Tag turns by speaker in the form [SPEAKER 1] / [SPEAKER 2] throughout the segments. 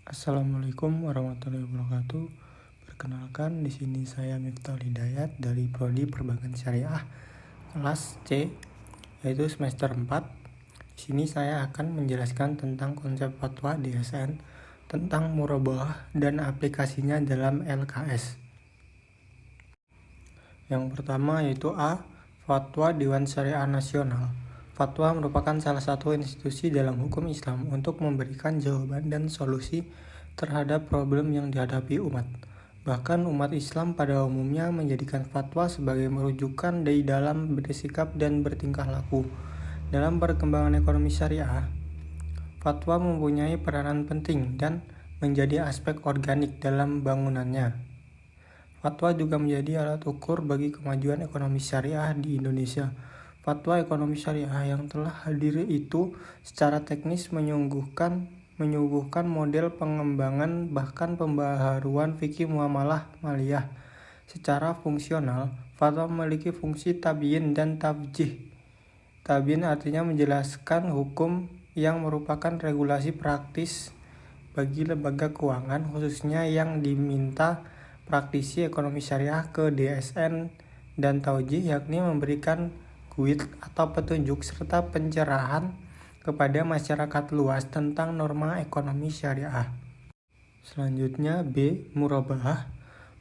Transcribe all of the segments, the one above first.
[SPEAKER 1] Assalamualaikum warahmatullahi wabarakatuh. Perkenalkan, di sini saya Miftahul Hidayat dari Prodi Perbankan Syariah kelas C, yaitu semester 4. Di sini saya akan menjelaskan tentang konsep fatwa DSN, tentang murabaah dan aplikasinya dalam LKS. Yang pertama yaitu A. Fatwa Dewan Syariah Nasional. Fatwa merupakan salah satu institusi dalam hukum Islam untuk memberikan jawaban dan solusi terhadap problem yang dihadapi umat. Bahkan umat Islam pada umumnya menjadikan fatwa sebagai merujukan di dalam bersikap dan bertingkah laku. Dalam perkembangan ekonomi syariah, fatwa mempunyai peranan penting dan menjadi aspek organik dalam bangunannya. Fatwa juga menjadi alat ukur bagi kemajuan ekonomi syariah di Indonesia. Fatwa ekonomi syariah yang telah hadir itu secara teknis menyuguhkan model pengembangan bahkan pembaharuan fikih muamalah maliyah. Secara fungsional, fatwa memiliki fungsi tabyin dan tabjih. Tabyin artinya menjelaskan hukum yang merupakan regulasi praktis bagi lembaga keuangan khususnya yang diminta praktisi ekonomi syariah ke DSN, dan taujih yakni memberikan guide atau petunjuk serta pencerahan kepada masyarakat luas tentang norma ekonomi syariah. Selanjutnya B. Murabaah.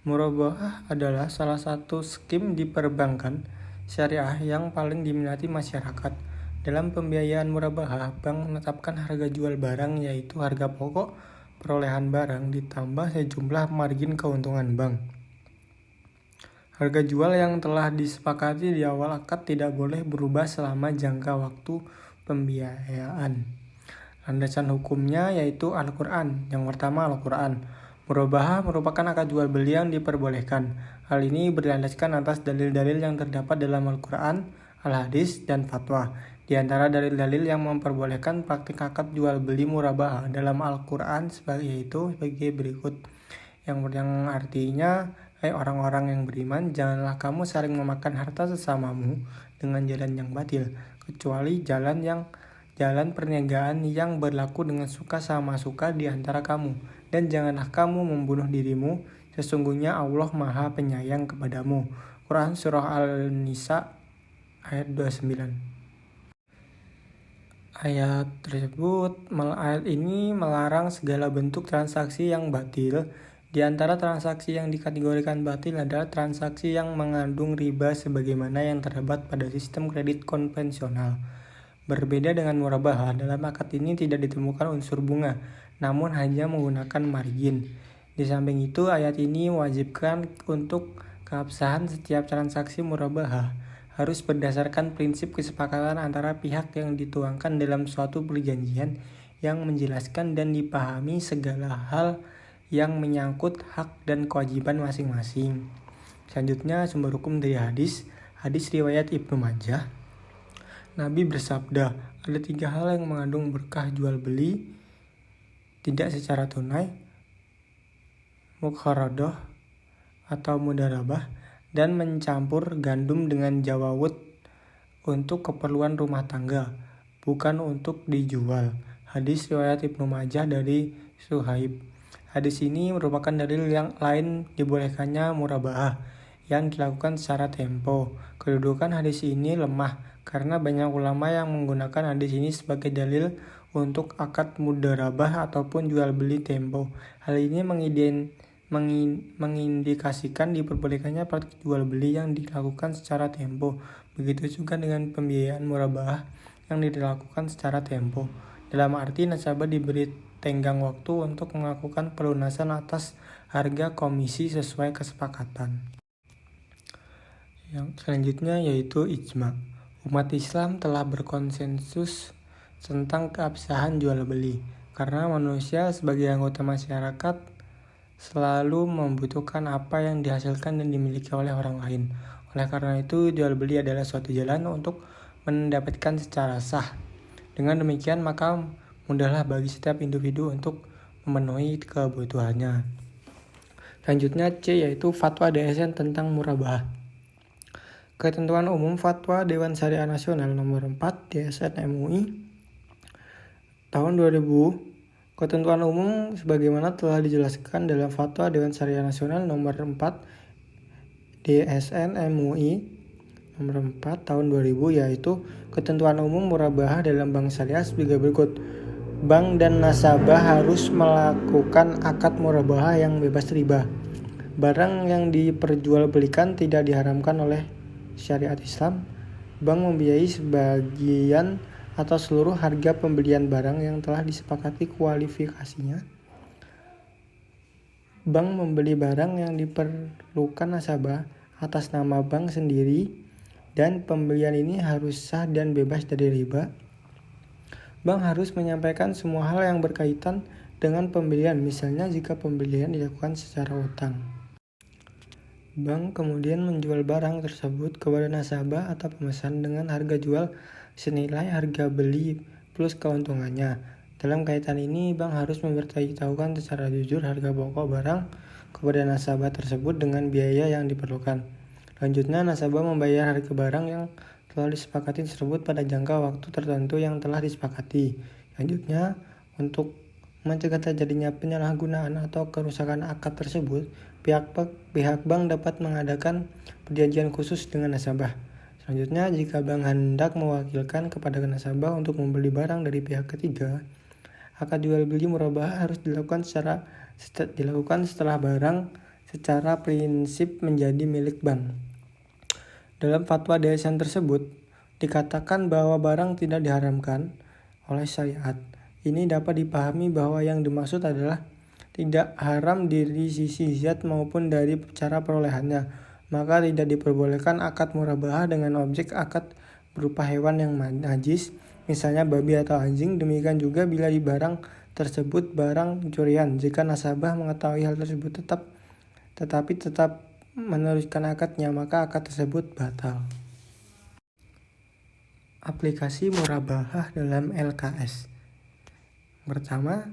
[SPEAKER 1] Murabaah adalah salah satu skim di perbankan syariah yang paling diminati masyarakat. Dalam pembiayaan murabaah, bank menetapkan harga jual barang yaitu harga pokok perolehan barang ditambah sejumlah margin keuntungan bank. Harga jual yang telah disepakati di awal akad tidak boleh berubah selama jangka waktu pembiayaan. Landasan hukumnya yaitu Al-Quran. Yang pertama Al-Quran. Murabaah merupakan akad jual beli yang diperbolehkan. Hal ini berlandaskan atas dalil-dalil yang terdapat dalam Al-Quran, Al-Hadis, dan fatwa. Di antara dalil-dalil yang memperbolehkan praktik akad jual beli murabaah dalam Al-Quran yaitu sebagai berikut. Yang artinya, hai orang-orang yang beriman, janganlah kamu saling memakan harta sesamamu dengan jalan yang batil, kecuali jalan perniagaan yang berlaku dengan suka sama suka di antara kamu. Dan janganlah kamu membunuh dirimu, sesungguhnya Allah Maha Penyayang kepadamu. Quran Surah Al-Nisa ayat 29. Ayat ini melarang segala bentuk transaksi yang batil. Di antara transaksi yang dikategorikan batil adalah transaksi yang mengandung riba sebagaimana yang terdapat pada sistem kredit konvensional. Berbeda dengan murabaah, dalam akad ini tidak ditemukan unsur bunga, namun hanya menggunakan margin. Di samping itu, ayat ini mewajibkan untuk keabsahan setiap transaksi murabaah harus berdasarkan prinsip kesepakatan antara pihak yang dituangkan dalam suatu perjanjian yang menjelaskan dan dipahami segala hal yang menyangkut hak dan kewajiban masing-masing. Selanjutnya sumber hukum dari hadis riwayat Ibnu Majah. Nabi bersabda, ada 3 hal yang mengandung berkah jual beli, tidak secara tunai, muqaradah atau mudarabah, dan mencampur gandum dengan jawawut untuk keperluan rumah tangga, bukan untuk dijual. Hadis riwayat Ibnu Majah dari Suhaib. Hadis ini merupakan dalil yang lain dibolehkannya murabaah yang dilakukan secara tempo. Kedudukan hadis ini lemah karena banyak ulama yang menggunakan hadis ini sebagai dalil untuk akad mudarabah ataupun jual beli tempo. Hal ini mengindikasikan diperbolehkannya praktik jual beli yang dilakukan secara tempo. Begitu juga dengan pembiayaan murabaah yang dilakukan secara tempo. Dalam arti nasabah diberi tenggang waktu untuk melakukan pelunasan atas harga komisi sesuai kesepakatan. Yang selanjutnya yaitu ijma. Umat Islam telah berkonsensus tentang keabsahan jual beli karena manusia sebagai anggota masyarakat selalu membutuhkan apa yang dihasilkan dan dimiliki oleh orang lain. Oleh karena itu, jual beli adalah suatu jalan untuk mendapatkan secara sah. Dengan demikian, maka mudahlah bagi setiap individu untuk memenuhi kebutuhannya. Selanjutnya C, yaitu fatwa DSN tentang murabaah. Ketentuan umum Fatwa Dewan Syariah Nasional nomor 4 DSN MUI tahun 2000 Ketentuan umum sebagaimana telah dijelaskan dalam Fatwa Dewan Syariah Nasional nomor 4 DSN MUI nomor 4 tahun 2000, yaitu ketentuan umum murabahah dalam bank syariah sebagai berikut. Bank dan nasabah harus melakukan akad murabahah yang bebas riba. Barang yang diperjualbelikan tidak diharamkan oleh syariat Islam. Bank membiayai sebagian atau seluruh harga pembelian barang yang telah disepakati kualifikasinya. Bank membeli barang yang diperlukan nasabah atas nama bank sendiri, dan pembelian ini harus sah dan bebas dari riba. Bank harus menyampaikan semua hal yang berkaitan dengan pembelian, misalnya jika pembelian dilakukan secara utang. Bank kemudian menjual barang tersebut kepada nasabah atau pemesan dengan harga jual senilai harga beli plus keuntungannya. Dalam kaitan ini, bank harus memberitahukan secara jujur harga pokok barang kepada nasabah tersebut dengan biaya yang diperlukan. Selanjutnya, nasabah membayar harga barang yang telah disepakati tersebut pada jangka waktu tertentu yang telah disepakati. Selanjutnya, untuk mencegah terjadinya penyalahgunaan atau kerusakan akad tersebut, pihak bank dapat mengadakan perjanjian khusus dengan nasabah. Selanjutnya, jika bank hendak mewakilkan kepada nasabah untuk membeli barang dari pihak ketiga, akad jual beli murabahah harus dilakukan setelah barang secara prinsip menjadi milik bank. Dalam fatwa DSN tersebut, dikatakan bahwa barang tidak diharamkan oleh syariat. Ini dapat dipahami bahwa yang dimaksud adalah tidak haram dari sisi zat maupun dari cara perolehannya. Maka tidak diperbolehkan akad murabahah dengan objek akad berupa hewan yang najis, misalnya babi atau anjing. Demikian juga bila di barang tersebut barang curian. Jika nasabah mengetahui hal tersebut tetapi tetap meneruskan akadnya, maka akad tersebut batal. Aplikasi murabahah dalam LKS. Pertama,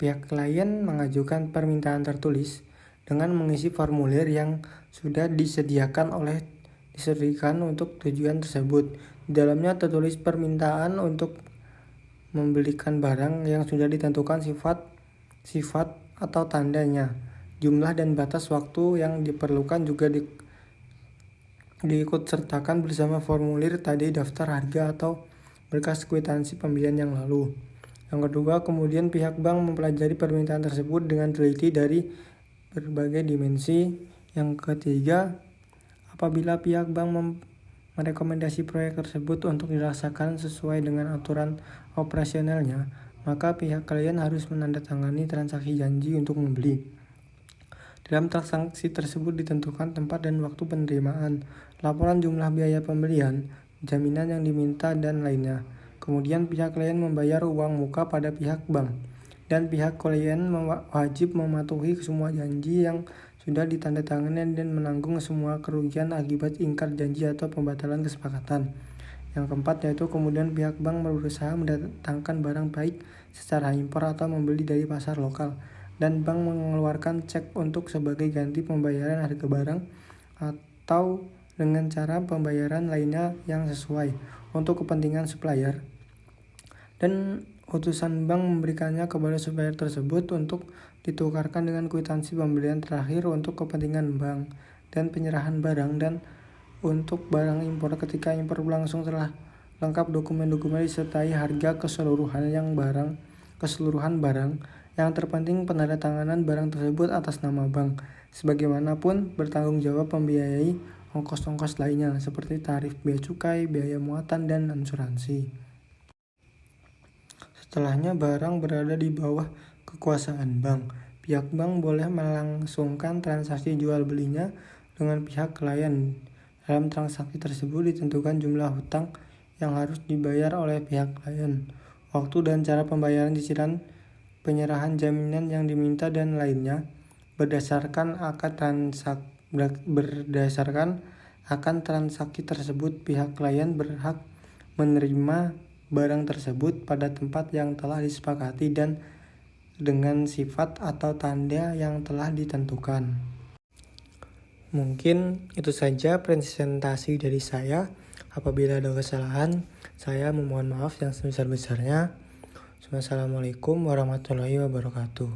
[SPEAKER 1] pihak klien mengajukan permintaan tertulis dengan mengisi formulir yang sudah disediakan untuk tujuan tersebut. Di dalamnya tertulis permintaan untuk membelikan barang yang sudah ditentukan sifat atau tandanya. Jumlah dan batas waktu yang diperlukan juga diikutsertakan bersama formulir tadi daftar harga atau berkas kwitansi pembelian yang lalu. Yang kedua, kemudian pihak bank mempelajari permintaan tersebut dengan teliti dari berbagai dimensi. Yang ketiga, apabila pihak bank merekomendasi proyek tersebut untuk dirasakan sesuai dengan aturan operasionalnya, maka pihak klien harus menandatangani transaksi janji untuk membeli. Dalam transaksi tersebut ditentukan tempat dan waktu penerimaan, laporan jumlah biaya pembelian, jaminan yang diminta, dan lainnya. Kemudian pihak klien membayar uang muka pada pihak bank, dan pihak klien wajib mematuhi semua janji yang sudah ditandatangani dan menanggung semua kerugian akibat ingkar janji atau pembatalan kesepakatan. Yang keempat, yaitu kemudian pihak bank berusaha mendatangkan barang baik secara impor atau membeli dari pasar lokal, dan bank mengeluarkan cek untuk sebagai ganti pembayaran harga barang atau dengan cara pembayaran lainnya yang sesuai untuk kepentingan supplier, dan utusan bank memberikannya kepada supplier tersebut untuk ditukarkan dengan kwitansi pembelian terakhir untuk kepentingan bank dan penyerahan barang. Dan untuk barang impor, ketika impor berlangsung telah lengkap dokumen-dokumen disertai harga keseluruhan barang. Yang terpenting penandatanganan barang tersebut atas nama bank. Sebagaimanapun bertanggung jawab membiayai ongkos-ongkos lainnya seperti tarif bea cukai, biaya muatan, dan asuransi. Setelahnya barang berada di bawah kekuasaan bank. Pihak bank boleh melangsungkan transaksi jual belinya dengan pihak klien. Dalam transaksi tersebut ditentukan jumlah hutang yang harus dibayar oleh pihak klien, waktu dan cara pembayaran cicilan, penyerahan jaminan yang diminta, dan lainnya. Berdasarkan akan transaksi tersebut, pihak klien berhak menerima barang tersebut pada tempat yang telah disepakati dan dengan sifat atau tanda yang telah ditentukan. Mungkin itu saja presentasi dari saya. Apabila ada kesalahan, saya memohon maaf yang sebesar-besarnya. Wassalamualaikum warahmatullahi wabarakatuh.